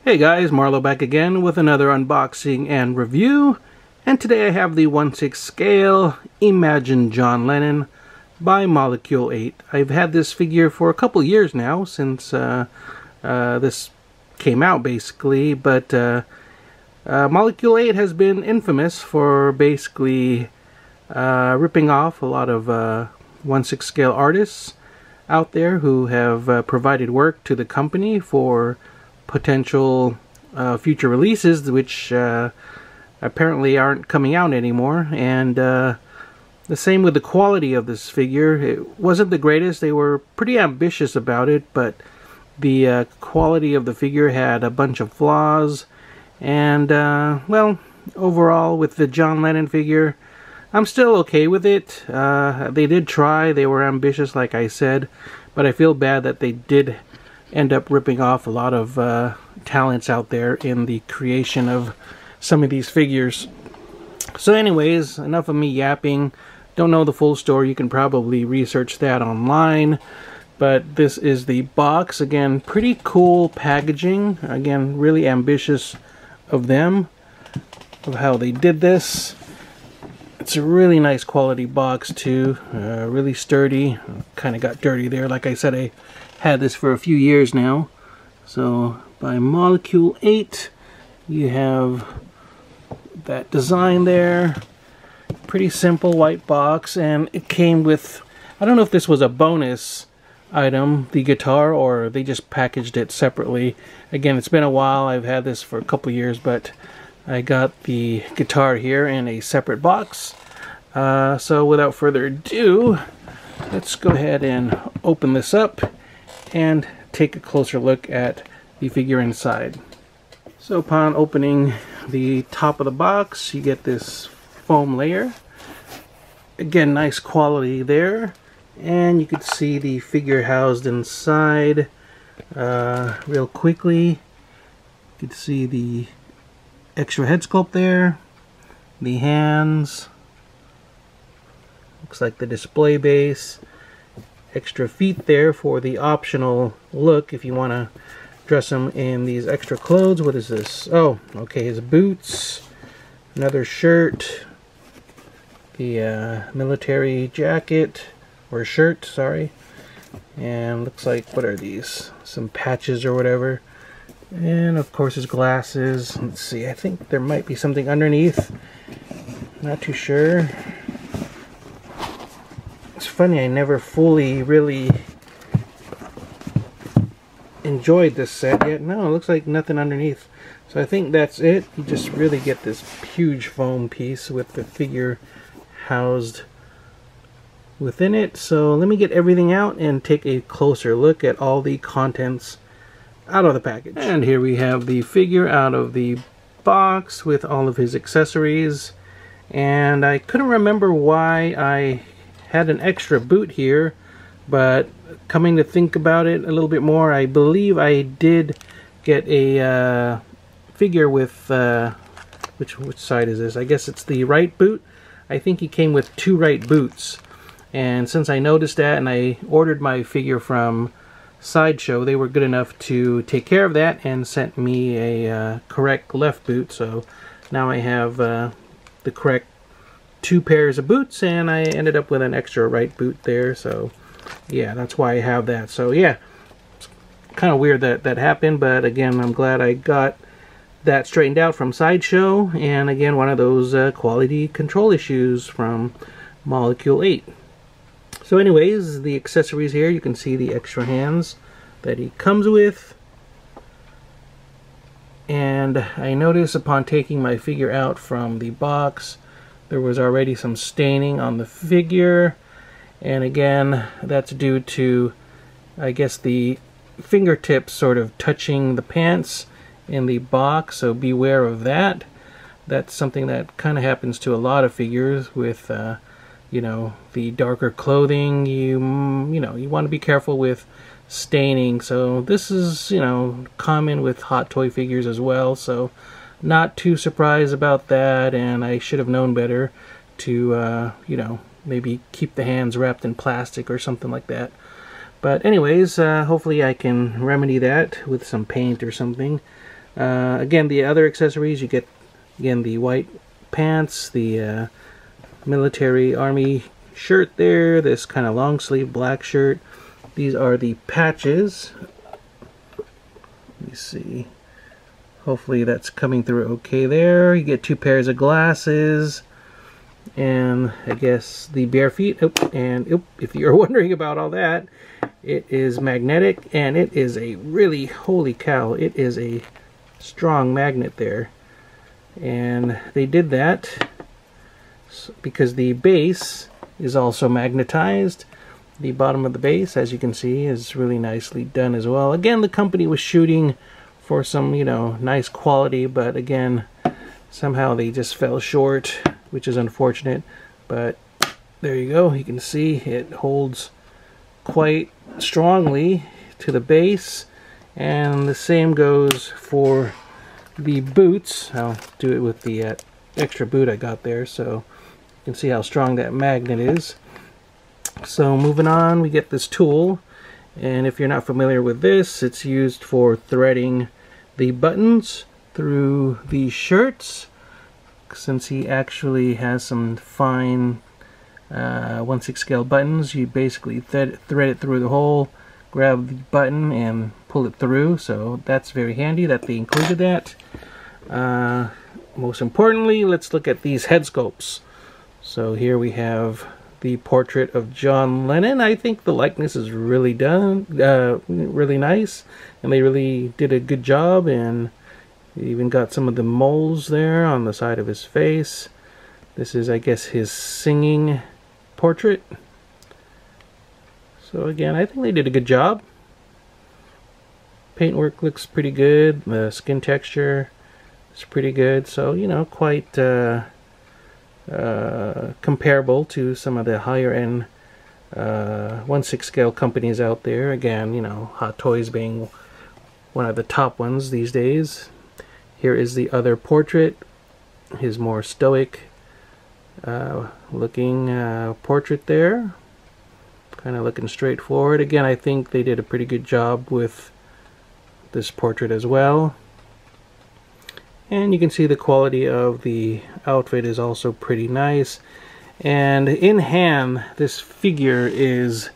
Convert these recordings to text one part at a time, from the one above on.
Hey guys, Marlo back again with another unboxing and review. And today I have the 1/6 scale Imagine John Lennon by Molecule8. I've had this figure for a couple years now since this came out basically, but Molecule8 has been infamous for basically ripping off a lot of 1/6 scale artists out there who have provided work to the company for potential future releases, which apparently aren't coming out anymore. And the same with the quality of this figure. It wasn't the greatest. They were pretty ambitious about it, but the quality of the figure had a bunch of flaws. And well, overall with the John Lennon figure, I'm still okay with it. They did try. They were ambitious, like I said, but I feel bad that they did end up ripping off a lot of talents out there in the creation of some of these figures. So anyways, enough of me yapping. Don't know the full story. You can probably research that online. But this is the box. Again, pretty cool packaging. Again, really ambitious of them, of how they did this. It's a really nice quality box too. Really sturdy. Kind of got dirty there. Like I said, I had this for a few years now. So by Molecule8, you have that design there. Pretty simple white box, and it came with, I don't know if this was a bonus item, the guitar, or they just packaged it separately. Again, it's been a while. I've had this for a couple years, but I got the guitar here in a separate box. So without further ado, let's go ahead and open this up and take a closer look at the figure inside. So upon opening the top of the box, you get this foam layer. Again, nice quality there. And you can see the figure housed inside real quickly. You can see the extra head sculpt there, the hands, looks like the display base, extra feet there for the optional look if you want to dress him in these extra clothes. What is this? Oh, okay, his boots, another shirt, the military jacket, or shirt, sorry, and looks like, what are these? Some patches or whatever. And of course his glasses. Let's see, I think there might be something underneath. Not too sure. It's funny, I never fully really enjoyed this set yet. No, it looks like nothing underneath. So I think that's it. You just really get this huge foam piece with the figure housed within it. So let me get everything out and take a closer look at all the contents out of the package. And here we have the figure out of the box with all of his accessories. And I couldn't remember why I had an extra boot here, but coming to think about it a little bit more, I believe I did get a figure with which side is this? I guess it's the right boot. I think he came with 2 right boots, and since I noticed that and I ordered my figure from Sideshow, they were good enough to take care of that and sent me a correct left boot. So now I have the correct 2 pairs of boots, and I ended up with an extra right boot there. So yeah, that's why I have that. So yeah, it's kind of weird that that happened, but again, I'm glad I got that straightened out from Sideshow. And again, one of those quality control issues from Molecule8. So anyways, the accessories here, you can see the extra hands that he comes with. And I noticed upon taking my figure out from the box, there was already some staining on the figure. And again, that's due to, I guess, the fingertips sort of touching the pants in the box, so beware of that. That's something that kind of happens to a lot of figures with you know, the darker clothing. You know, you want to be careful with staining. So this is, you know, common with hot toy figures as well. So not too surprised about that, and I should have known better to, you know, maybe keep the hands wrapped in plastic or something like that. But anyways, hopefully I can remedy that with some paint or something. Again, the other accessories, you get, again, the white pants, the military army shirt there, this kind of long sleeve black shirt. These are the patches. Let me see. Hopefully that's coming through okay there. You get 2 pairs of glasses, and I guess the bare feet. If you're wondering about all that, it is magnetic, and it is a really, holy cow, it is a strong magnet there. And they did that because the base is also magnetized. The bottom of the base, as you can see, is really nicely done as well. Again, the company was shooting for some, you know, nice quality, but again, somehow they just fell short, which is unfortunate. But there you go. You can see it holds quite strongly to the base, and the same goes for the boots. I'll do it with the extra boot I got there, so you can see how strong that magnet is. So moving on, we get this tool, and if you're not familiar with this, it's used for threading the buttons through the shirts, since he actually has some fine 1/6 scale buttons. You basically thread it through the hole, grab the button and pull it through, so that's very handy that they included that. Most importantly, let's look at these head sculpts. So here we have the portrait of John Lennon. I think the likeness is really done, really nice, and they really did a good job, and you even got some of the moles there on the side of his face. This is, I guess, his singing portrait. So again, I think they did a good job. Paintwork looks pretty good. The skin texture is pretty good. So, you know, quite comparable to some of the higher end 1/6 scale companies out there. Again, you know, Hot Toys being one of the top ones these days. Here is the other portrait, his more stoic looking portrait there, kind of looking straight forward. Again, I think they did a pretty good job with this portrait as well. And you can see the quality of the outfit is also pretty nice. And in hand, this figure is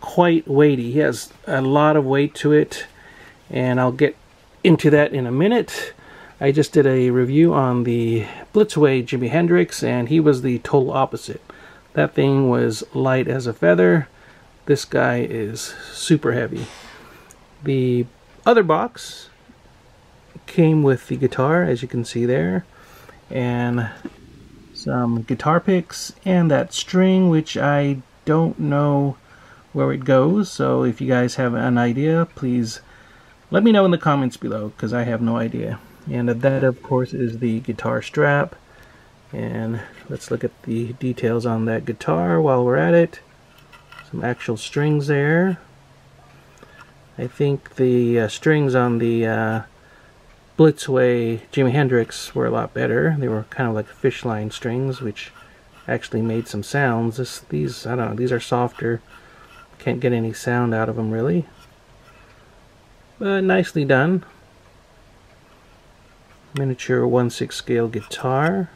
quite weighty. He has a lot of weight to it, and I'll get into that in a minute. I just did a review on the Blitzway Jimi Hendrix, and he was the total opposite. That thing was light as a feather. This guy is super heavy. The other box came with the guitar, as you can see there, and some guitar picks and that string, which I don't know where it goes, so if you guys have an idea, please let me know in the comments below, because I have no idea. And that, of course, is the guitar strap. And let's look at the details on that guitar while we're at it. Some actual strings there. I think the strings on the Blitzway Jimi Hendrix were a lot better. They were kind of like fish line strings, which actually made some sounds. These, I don't know, these are softer. Can't get any sound out of them really. But nicely done. Miniature 1/6 scale guitar.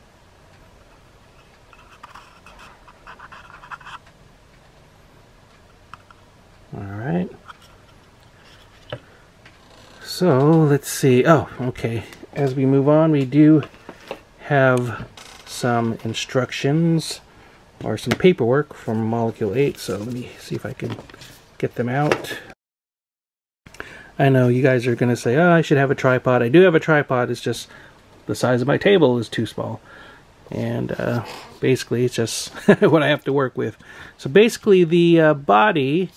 Alright. So let's see. Oh, okay. As we move on, we do have some instructions or some paperwork from Molecule 8. So let me see if I can get them out. I know you guys are going to say, oh, I should have a tripod. I do have a tripod. It's just the size of my table is too small. And basically it's just what I have to work with. So basically the body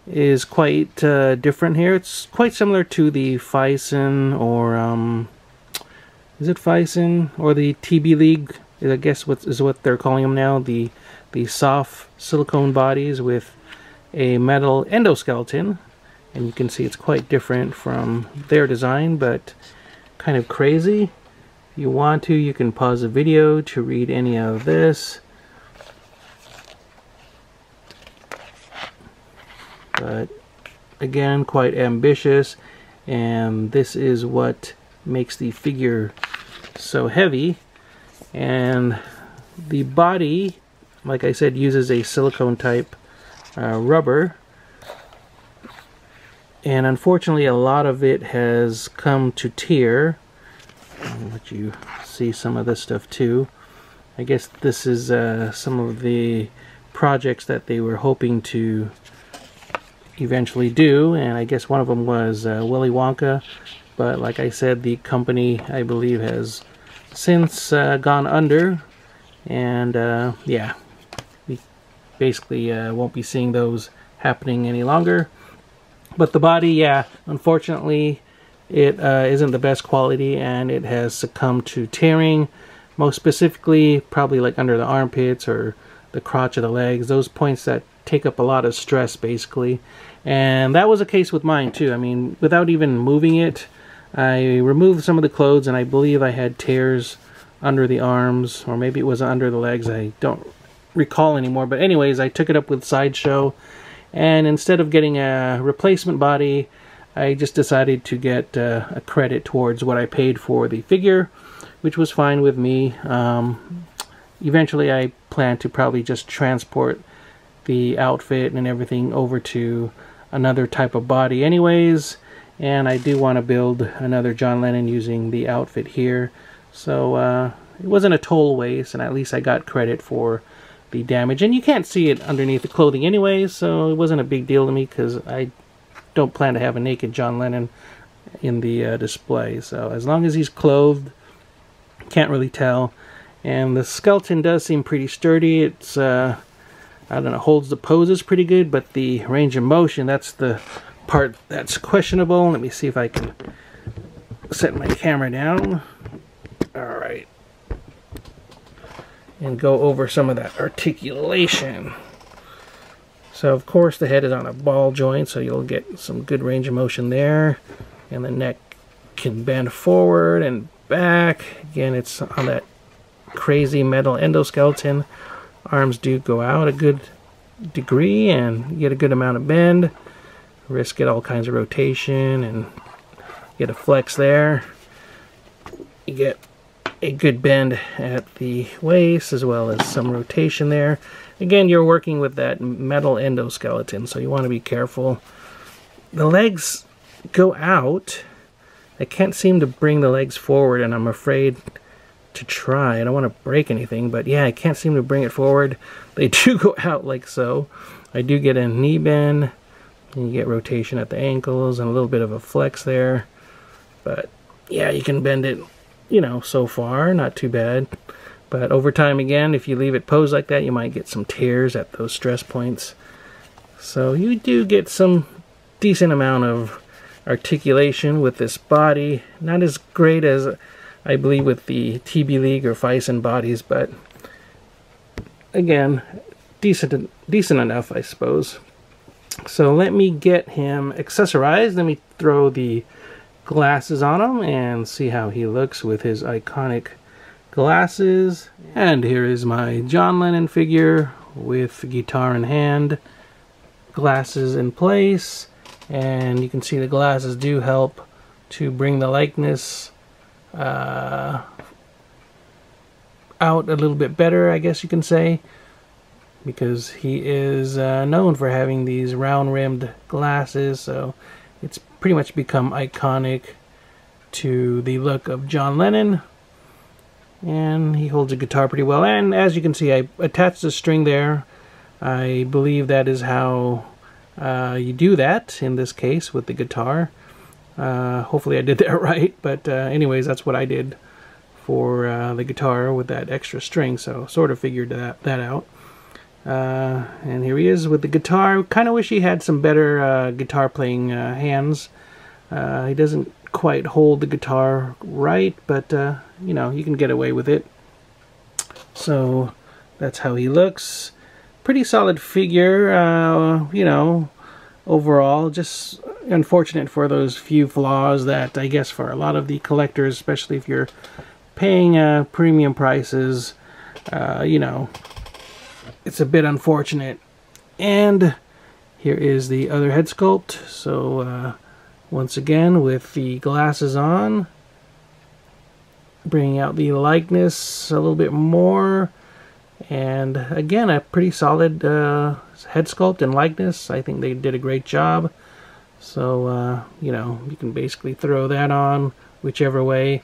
is quite different here. It's quite similar to the Fison, or is it Fison, or the TB League, I guess what they're calling them now, the soft silicone bodies with a metal endoskeleton. And you can see it's quite different from their design, but kind of crazy. If you want to, you can pause the video to read any of this. But again, quite ambitious, and this is what makes the figure so heavy. And the body, like I said, uses a silicone type rubber, and unfortunately a lot of it has come to tear. I'll let you see some of this stuff too. I guess this is some of the projects that they were hoping to eventually do, and I guess one of them was Willy Wonka, but like I said, the company, I believe, has since gone under, and yeah, we basically won't be seeing those happening any longer. But the body, yeah, unfortunately it isn't the best quality, and it has succumbed to tearing, most specifically probably like under the armpits or the crotch of the legs, those points that take up a lot of stress basically. And that was the case with mine too. I mean, without even moving it, I removed some of the clothes, and I believe I had tears under the arms, or maybe it was under the legs, I don't recall anymore. But anyways, I took it up with Sideshow, and instead of getting a replacement body, I just decided to get a credit towards what I paid for the figure, which was fine with me. Eventually I plan to probably just transport the outfit and everything over to another type of body anyways, and I do want to build another John Lennon using the outfit here. So it wasn't a total waste, and at least I got credit for the damage. And you can't see it underneath the clothing anyways, so it wasn't a big deal to me because I don't plan to have a naked John Lennon in the display. So as long as he's clothed, can't really tell. And the skeleton does seem pretty sturdy. It's I don't know, holds the poses pretty good, but the range of motion, that's the part that's questionable. Let me see if I can set my camera down. Alright. And go over some of that articulation. So of course the head is on a ball joint, so you'll get some good range of motion there. And the neck can bend forward and back. Again, it's on that crazy metal endoskeleton. Arms do go out a good degree, and you get a good amount of bend. Wrists get all kinds of rotation, and get a flex there. You get a good bend at the waist, as well as some rotation there. Again, you're working with that metal endoskeleton, so you want to be careful. The legs go out. I can't seem to bring the legs forward, and I'm afraid to try. I don't want to break anything, but yeah, I can't seem to bring it forward. They do go out like so. I do get a knee bend, and you get rotation at the ankles and a little bit of a flex there. But yeah, you can bend it, you know, so far, not too bad. But over time, again, if you leave it posed like that, you might get some tears at those stress points. So you do get some decent amount of articulation with this body. Not as great as I believe with the TB League or Fison bodies, but again, decent enough, I suppose. So let me get him accessorized. Let me throw the glasses on him and see how he looks with his iconic glasses. And here is my John Lennon figure with guitar in hand, glasses in place, and you can see the glasses do help to bring the likeness out a little bit better, I guess you can say, because he is known for having these round-rimmed glasses, so it's pretty much become iconic to the look of John Lennon. And he holds a guitar pretty well, and as you can see, I attached a string there. I believe that is how you do that in this case with the guitar. Hopefully I did that right, but anyways, that's what I did for the guitar with that extra string, so sort of figured that out. And here he is with the guitar. Kind of wish he had some better guitar playing hands. He doesn't quite hold the guitar right, but you know, you can get away with it. So that's how he looks. Pretty solid figure, you know, overall. Just unfortunate for those few flaws that I guess for a lot of the collectors, especially if you're paying premium prices, you know, it's a bit unfortunate. And here is the other head sculpt. So once again, with the glasses on, bringing out the likeness a little bit more. And again, a pretty solid head sculpt and likeness. I think they did a great job. So, you know, you can basically throw that on whichever way.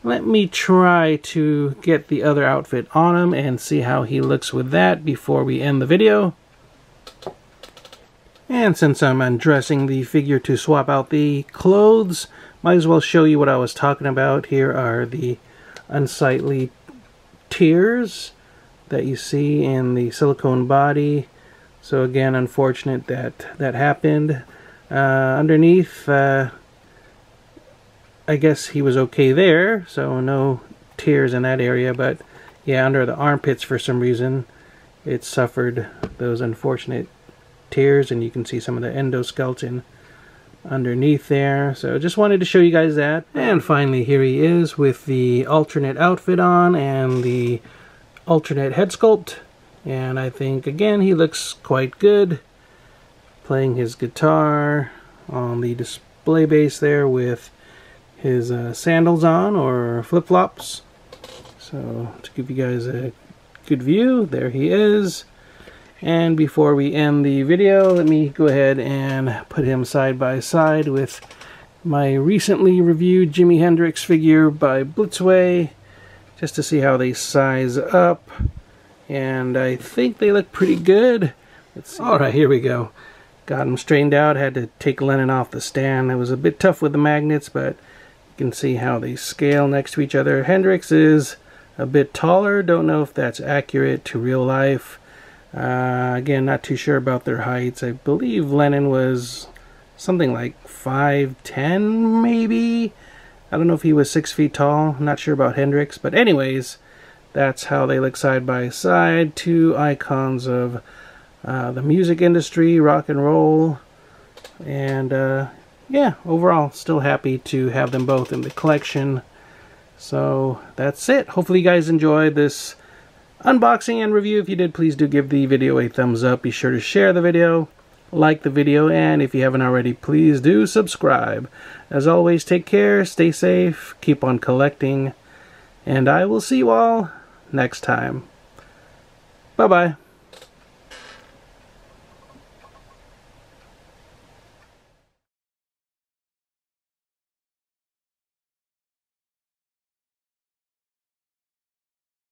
Let me try to get the other outfit on him and see how he looks with that before we end the video. And since I'm undressing the figure to swap out the clothes, might as well show you what I was talking about. Here are the unsightly tears that you see in the silicone body. So again, unfortunate that that happened. Underneath, I guess he was okay there, so no tears in that area, but yeah, under the armpits for some reason it suffered those unfortunate tears, and you can see some of the endoskeleton underneath there. So just wanted to show you guys that. And finally, here he is with the alternate outfit on and the alternate head sculpt, and I think again he looks quite good, playing his guitar on the display base there with his sandals on, or flip-flops. So to give you guys a good view, there he is. And before we end the video, let me go ahead and put him side by side with my recently reviewed Jimi Hendrix figure by Blitzway, just to see how they size up. And I think they look pretty good. Let's see. Alright, here we go. Got him straightened out, had to take Lennon off the stand. It was a bit tough with the magnets, but you can see how they scale next to each other. Hendrix is a bit taller. Don't know if that's accurate to real life. Again, not too sure about their heights. I believe Lennon was something like 5'10", maybe? I don't know if he was 6 feet tall. I'm not sure about Hendrix. But anyways, that's how they look side by side. Two icons of the music industry, rock and roll. And yeah, overall, still happy to have them both in the collection. So that's it. Hopefully you guys enjoyed this unboxing and review. If you did, please do give the video a thumbs up. Be sure to share the video, like the video, and if you haven't already, please do subscribe. As always, take care, stay safe, keep on collecting, and I will see you all next time. Bye-bye.